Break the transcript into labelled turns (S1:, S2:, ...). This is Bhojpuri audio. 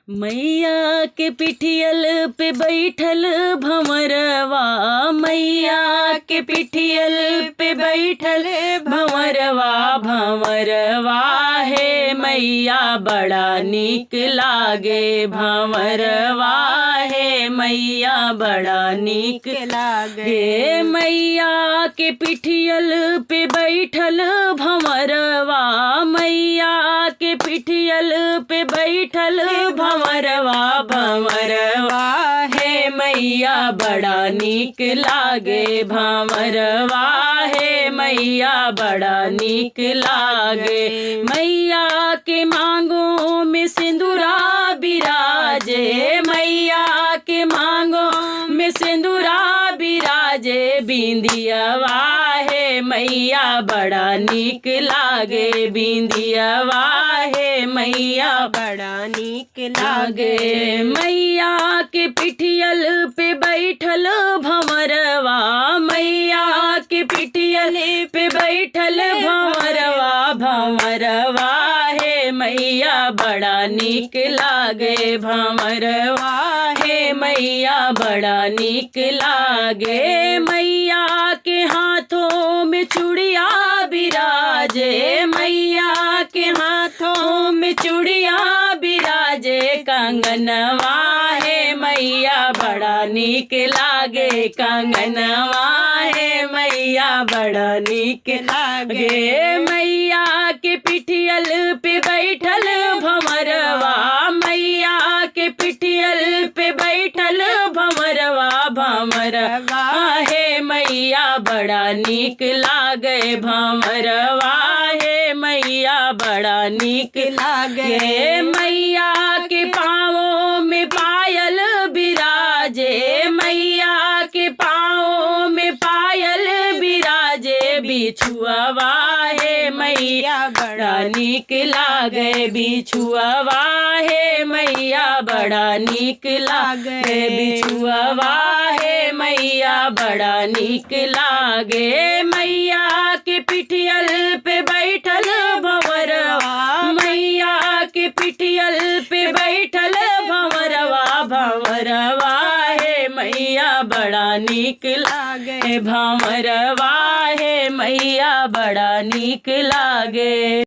S1: मैया के पिठियल पे बैठल भंवरवा, मैया के पिठियल पे बैठल भंवरवा, भंवरवा हे मैया बड़ा नीक लागे, भंवरवा हे मैया बड़ा नीक लागे। मैया के पिठियल पे बैठल भंवरवा, मैया के पिठियल पे बैठल भंवरवा, भंवरवा हे मैया बड़ा नीक लागे, भंवरवा हे मैया बड़ा नीक लागे। मैया के मांगों में सिंदूरा बिराजे, मैया के मांगों में सिंदूरा बिराजे, बिंदियावा हे मैया बड़ा नीक लागे, बिंदियावा हे मैया बड़ा नीक लागे। मैया के पिठियल पे बैठल भंवरवा, मैया के पिठियल पे बैठल भंवरवा, भंवरवा हे मैया बड़ा नीक लागे, भंवरवा हे मैया बड़ा नीक लागे। मैया के हाथों में चूड़िया बिराजे, मैया के हाथों में चूड़िया बिराजे, कंगनवा हे मैया बड़ा नीक लागे, कंगनवा हे मैया बड़ा नीक लागे। मैया के पिठियल पे बैठल भंवरवा, मैया के पिठियल पे बैठल भंवरवा, भंवरवा हे मैया बड़ा नीक लागे, भंवरवा हे मैया बड़ा नीक लागे। मैया के पाँवों में पायल बिराजे, मैया के पाँवों में पायल बिराजे, बिछुआवा हे मैया बड़ा नीक लागे, बिछुआवा हे मैया बड़ा नीक लागे, बिछुआवा हे मैया बड़ा नीक लागे। मैया के पिठियल पे बैठल भंवरवा, मैया के पिठियल पे बैठल भंवरवा, भंवरवा हे मैया बड़ा नीक लागे, भंवरवा हे मैया बड़ा नीक लागे।